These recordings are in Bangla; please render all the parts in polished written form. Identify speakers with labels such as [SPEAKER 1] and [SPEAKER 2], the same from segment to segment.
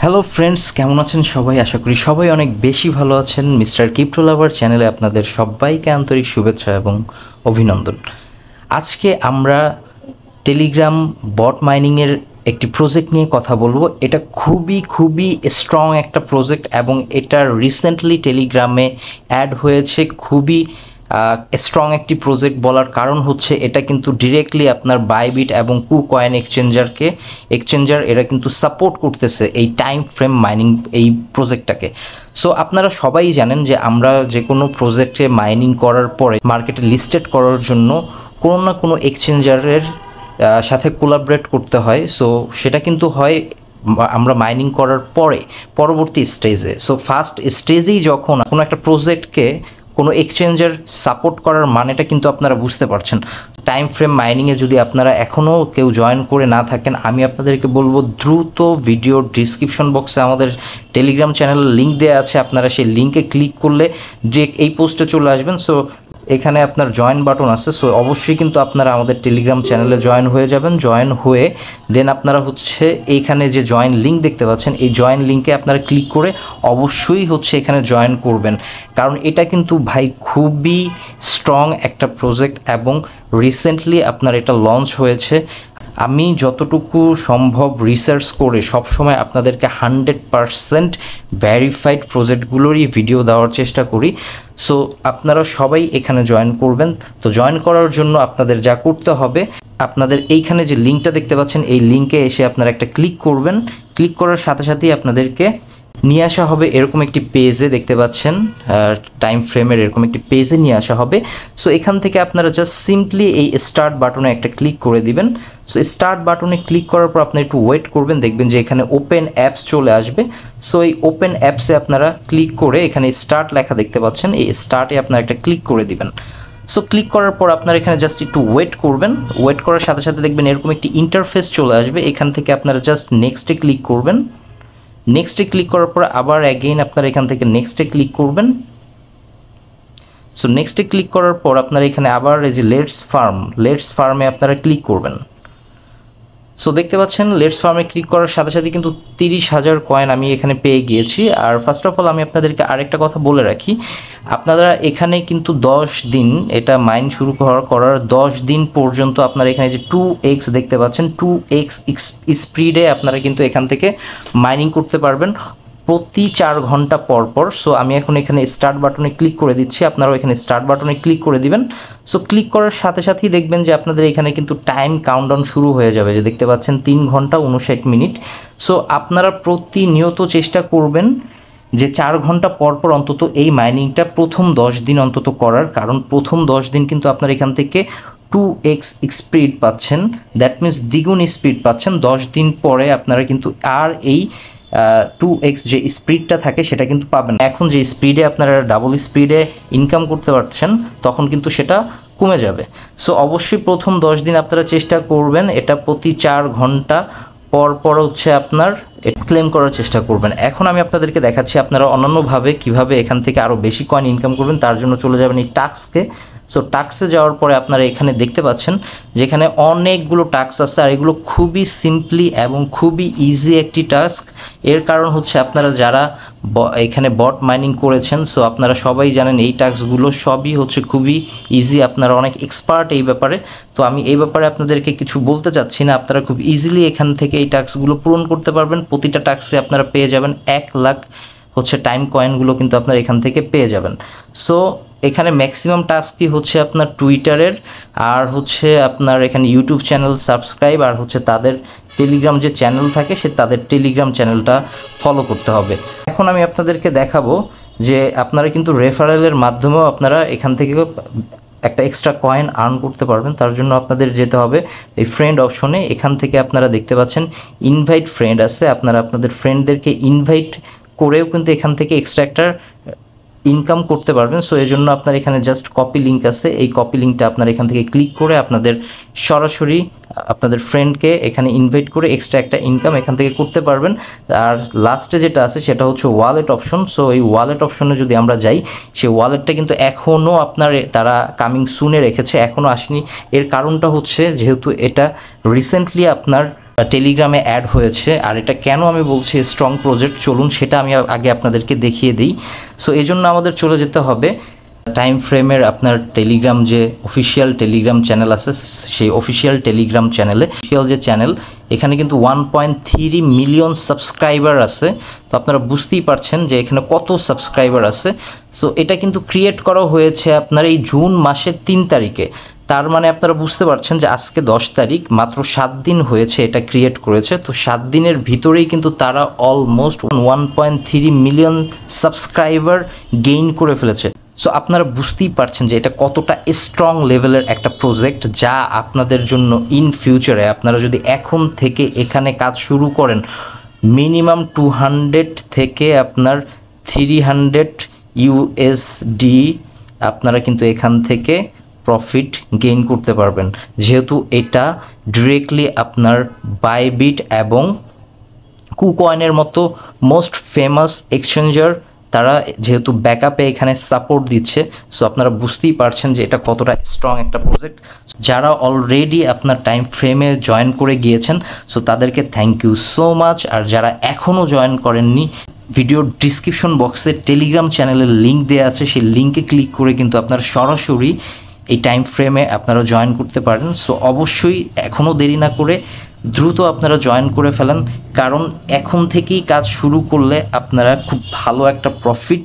[SPEAKER 1] হ্যালো ফ্রেন্ডস, কেমন আছেন সবাই? আশা করি সবাই অনেক বেশি ভালো আছেন। মিস্টার ক্রিপ্টো লাভার চ্যানেলে আপনাদের সবাইকে আন্তরিক শুভেচ্ছা এবং অভিনন্দন। আজকে আমরা টেলিগ্রাম বট মাইনিংয়ের একটি প্রজেক্ট নিয়ে কথা বলবো। এটা খুবই স্ট্রং একটা প্রজেক্ট এবং এটা রিসেন্টলি টেলিগ্রামে অ্যাড হয়েছে। খুবই স্ট্রং একটি প্রজেক্ট বলার কারণ হচ্ছে এটা কিন্তু ডিরেক্টলি আপনার বাইবিট এবং কুকয়েন এক্সচেঞ্জার এরা কিন্তু সাপোর্ট করতেছে এই টাইম ফ্রেম মাইনিং এই প্রজেক্টটাকে। সো আপনারা সবাই জানেন যে আমরা যে কোনো প্রজেক্টে মাইনিং করার পরে মার্কেটে লিস্টেড করার জন্য কোনো না কোনো এক্সচেঞ্জারের সাথে কোলাবরেট করতে হয়। সো সেটা কিন্তু হয় আমরা মাইনিং করার পরে পরবর্তী স্টেজে। সো ফার্স্ট স্টেজেই যখন কোনো একটা প্রজেক্টকে কোনো এক্সচেঞ্জার সাপোর্ট করার মানেটা কিন্তু আপনারা বুঝতে পারছেন। টাইম ফ্রেম মাইনিংয়ে যদি আপনারা এখনও কেউ জয়েন করে না থাকেন, আমি আপনাদেরকে বলবো দ্রুত ভিডিওর ডিসক্রিপশন বক্সে আমাদের টেলিগ্রাম চ্যানেলের লিঙ্ক দেওয়া আছে। আপনারা সেই লিঙ্কে ক্লিক করলে ডিরেক্ট এই পোস্টে চলে আসবেন। সো এখানে আপনার জয়েন বাটন আছে। সো অবশ্যই কিন্তু আপনারা আমাদের টেলিগ্রাম চ্যানেলে জয়েন হয়ে যাবেন। জয়েন হয়ে দেন আপনারা হচ্ছে এইখানে যে জয়েন লিঙ্ক দেখতে পাচ্ছেন, এই জয়েন লিঙ্কে আপনারা ক্লিক করে অবশ্যই হচ্ছে এখানে জয়েন করবেন। কারণ এটা কিন্তু ভাই খুবই স্ট্রং একটা প্রজেক্ট এবং রিসেন্টলি আপনার এটা লঞ্চ হয়েছে। আমি যতটুকু সম্ভব রিসার্চ করে সবসময় আপনাদেরকে 100% ভ্যারিফাইড প্রজেক্টগুলোরই ভিডিও দেওয়ার চেষ্টা করি। সো আপনারা সবাই এখানে জয়েন করবেন। তো জয়েন করার জন্য আপনাদের যা করতে হবে, আপনাদের এইখানে যে লিঙ্কটা দেখতে পাচ্ছেন এই লিঙ্কে এসে আপনারা একটা ক্লিক করবেন। ক্লিক করার সাথে সাথেই আপনাদেরকে নিয়ে আসা হবে এরকম একটি পেজে, দেখতে পাচ্ছেন টাইম ফ্রেমের এরকম একটি পেজে নিয়ে আসা হবে। সো এখান থেকে আপনারা জাস্ট সিম্পলি এই স্টার্ট বাটনে একটা ক্লিক করে দিবেন। সো স্টার্ট বাটনে ক্লিক করার পর আপনি একটু ওয়েট করবেন, দেখবেন যে এখানে ওপেন অ্যাপস চলে আসবে। সো এই ওপেন অ্যাপসে আপনারা ক্লিক করে এখানে স্টার্ট লেখা দেখতে পাচ্ছেন, এই স্টার্টে আপনারা একটা ক্লিক করে দিবেন। সো ক্লিক করার পর আপনারা এখানে জাস্ট একটু ওয়েট করবেন। ওয়েট করার সাথে সাথে দেখবেন এরকম একটি ইন্টারফেস চলে আসবে। এখান থেকে আপনারা জাস্ট নেক্সটে ক্লিক করবেন। নেক্সটে ক্লিক করার পর আবার অ্যাগেইন আপনারা এখান থেকে নেক্সটে ক্লিক করবেন। সো নেক্সটে ক্লিক করার পর আপনারা এখানে আবার এই যে লেটস ফার্মে আপনারা ক্লিক করবেন। সো দেখতে পাচ্ছেন লেটস ফার্মে ক্লিক করার সাথে সাথে কিন্তু 30,000 কয়েন আমি এখানে পেয়ে গিয়েছি। আর ফার্স্ট অফ অল আমি আপনাদেরকে আরেকটা কথা বলে রাখি, আপনারা এখানে কিন্তু 10 দিন এটা মাইন শুরু করার 10 দিন পর্যন্ত আপনারা এখানে যে 2x দেখতে পাচ্ছেন, 2x স্পিডে আপনারা কিন্তু এখান থেকে মাইনিং করতে পারবেন প্রতি 4 ঘন্টা পর পর। সো আমি এখন এখানে স্টার্ট বাটনে ক্লিক করে দিচ্ছি, আপনারাও এখানে স্টার্ট বাটনে ক্লিক করে দিবেন। সো ক্লিক করার সাথে সাথেই দেখবেন যে আপনাদের এখানে কিন্তু টাইম কাউন্টডাউন শুরু হয়ে যাবে, যে দেখতে পাচ্ছেন 3 ঘন্টা 59 মিনিট। সো আপনারা প্রতিনিয়ত চেষ্টা করবেন যে 4 ঘন্টা পর পর অন্তত এই মাইনিংটা প্রথম 10 দিন অন্তত করার। কারণ প্রথম 10 দিন কিন্তু আপনার এখান থেকে 2x স্পিড পাচ্ছেন, দ্যাট মিনস দ্বিগুণ স্পিড পাচ্ছেন। 10 দিন পরে আপনারা কিন্তু আর এই 2x যে স্পিডটা থাকে সেটা কিন্তু পাবেন। এখন যে স্পিডে আপনারা ডাবল স্পিডে ইনকাম করতে পারছেন তখন কিন্তু সেটা কমে যাবে। সো অবশ্যই প্রথম 10 দিন আপনারা চেষ্টা করবেন এটা প্রতি 4 ঘন্টা পর পর হচ্ছে আপনার ক্লেম করার চেষ্টা করবেন। এখন আমি আপনাদেরকে দেখাচ্ছি আপনারা অন্যান্যভাবে কিভাবে এখান থেকে আরও বেশি কয়েন ইনকাম করবেন। তার জন্য চলে যাবেন এই টাস্কে। সো টাস্কে যাওয়ার পরে আপনারা এখানে দেখতে পাচ্ছেন যেখানে অনেকগুলো টাস্ক আছে, আর এগুলো খুবই সিম্পলি এবং খুবই ইজি একটি টাস্ক। এর কারণ হচ্ছে আপনারা যারা এখানে বট মাইনিং করেছেন, সো আপনারা সবাই জানেন এই টাস্কগুলো সবই হচ্ছে খুবই ইজি, আপনারা অনেক এক্সপার্ট এই ব্যাপারে। তো আমি এই ব্যাপারে আপনাদেরকে কিছু বলতে চাচ্ছি না, আপনারা খুব ইজিলি এখান থেকে এই টাস্কগুলো পূরণ করতে পারবেন। প্রতিটা টাস্কে আপনারা পেয়ে যাবেন 1 লাখ হচ্ছে টাইম কয়েনগুলো কিন্তু আপনারা এখান থেকে পেয়ে যাবেন। সো এখানে ম্যাক্সিমাম টাস্কই হচ্ছে আপনার টুইটারের, আর হচ্ছে আপনার এখানে ইউটিউব চ্যানেল সাবস্ক্রাইব, আর হচ্ছে তাদের টেলিগ্রাম যে চ্যানেল থাকে তাদের টেলিগ্রাম চ্যানেলটা ফলো করতে হবে। এখন আমি আপনাদেরকে দেখাবো যে আপনারা কিন্তু রেফারেলের মাধ্যমেও আপনারা এখান থেকে একটা এক্সট্রা কয়েন আর্ন করতে পারবেন। তার জন্য আপনাদের যেতে হবে এই ফ্রেন্ড অপশনে। এখান থেকে আপনারা দেখতে পাচ্ছেন ইনভাইট ফ্রেন্ড আছে, আপনারা আপনাদের ফ্রেন্ডদেরকে ইনভাইট করেও কিন্তু এখান থেকে এক্সট্রা একটা ইনকাম করতে পারবেন। সো এই জন্য আপনার এখানে জাস্ট কপি লিঙ্ক আছে, এই কপি লিঙ্কটা আপনারা এখান থেকে ক্লিক করে আপনাদের সরাসরি আপনাদের ফ্রেন্ডকে এখানে ইনভাইট করে এক্সট্রা একটা ইনকাম এখান থেকে করতে পারবেন। আর লাস্টে যেটা আছে সেটা হচ্ছে ওয়ালেট অপশন। সো এই ওয়ালেট অপশনে যদি আমরা যাই, সেই ওয়ালেটটা কিন্তু এখনও আপনার তারা কামিং সুনে রেখেছে, এখনও আসেনি। এর কারণটা হচ্ছে যেহেতু এটা রিসেন্টলি আপনার টেলিগ্রামে অ্যাড হয়েছে। আর এটা কেন আমি বলছি স্ট্রং প্রজেক্ট, চলুন সেটা আমি আগে আপনাদেরকে দেখিয়ে দিই। সো এই জন্য আমাদের চলে যেতে হবে টাইম ফ্রেমের আপনার টেলিগ্রাম যে অফিসিয়াল টেলিগ্রাম চ্যানেল আছে, সেই অফিসিয়াল টেলিগ্রাম চ্যানেলে অফিসিয়াল যে চ্যানেল, এখানে কিন্তু 1.3 মিলিয়ন সাবস্ক্রাইবার আছে। তো আপনারা বুঝতেই পারছেন যে এখানে কত সাবস্ক্রাইবার আছে। সো এটা কিন্তু ক্রিয়েট করা হয়েছে আপনার এই জুন মাসের 3 তারিখে। তার মানে আপনারা বুঝতে পারছেন যে আজকে 10 তারিখ, মাত্র 7 দিন হয়েছে এটা ক্রিয়েট করেছে। তো 7 দিনের ভিতরেই কিন্তু তারা অলমোস্ট 1.3 মিলিয়ন সাবস্ক্রাইবার গেইন করে ফেলেছে। সো আপনারা বুঝতেই পারছেন যে এটা কতটা স্ট্রং লেভেলের একটা প্রজেক্ট, যা আপনাদের জন্য ইন ফিউচারে আপনারা যদি এখন থেকে এখানে কাজ শুরু করেন, মিনিমাম 200 থেকে আপনার 300 ইউএসডি আপনারা কিন্তু এখান থেকে প্রফিট গেইন করতে পারবেন, যেহেতু এটা ডিরেক্টলি আপনার বাইবিট এবং কুকয়েনের মতো মোস্ট ফেমাস এক্সচেঞ্জার তারা যেহেতু ব্যাকআপে এখানে সাপোর্ট দিচ্ছে। সো আপনারা বুঝতেই পারছেন যে এটা কতটা স্ট্রং একটা প্রজেক্ট। যারা অলরেডি আপনার টাইম ফ্রেমে জয়েন করে গিয়েছেন, সো তাদেরকে থ্যাংক ইউ সো মাচ। আর যারা এখনও জয়েন করেননি, ভিডিওর ডিসক্রিপশন বক্সে টেলিগ্রাম চ্যানেলের লিঙ্ক দেওয়া আছে, সেই লিঙ্কে ক্লিক করে কিন্তু আপনারা সরাসরি এই টাইম ফ্রেমে আপনারা জয়েন করতে পারেন। সো অবশ্যই এখনও দেরি না করে দ্রুত আপনারা জয়েন করে ফেলেন, কারণ এখন থেকেই কাজ শুরু করলে আপনারা খুব ভালো একটা প্রফিট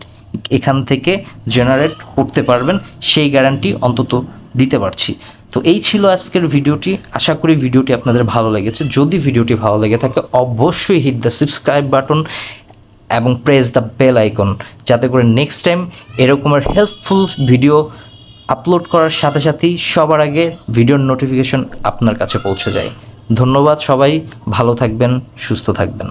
[SPEAKER 1] এখান থেকে জেনারেট করতে পারবেন, সেই গ্যারান্টি অন্তত দিতে পারছি। তো এই ছিল আজকের ভিডিওটি। আশা করি ভিডিওটি আপনাদের ভালো লেগেছে। যদি ভিডিওটি ভালো লেগে থাকে অবশ্যই হিট দ্য সাবস্ক্রাইব বাটন এবং প্রেস দ্য বেল আইকন, যাতে করে নেক্সট টাইম এরকমের হেল্পফুল ভিডিও আপলোড করার সাথে সাথেই সবার আগে ভিডিওর নোটিফিকেশন আপনার কাছে পৌঁছে যায়। ধন্যবাদ সবাই, ভালো থাকবেন, সুস্থ থাকবেন।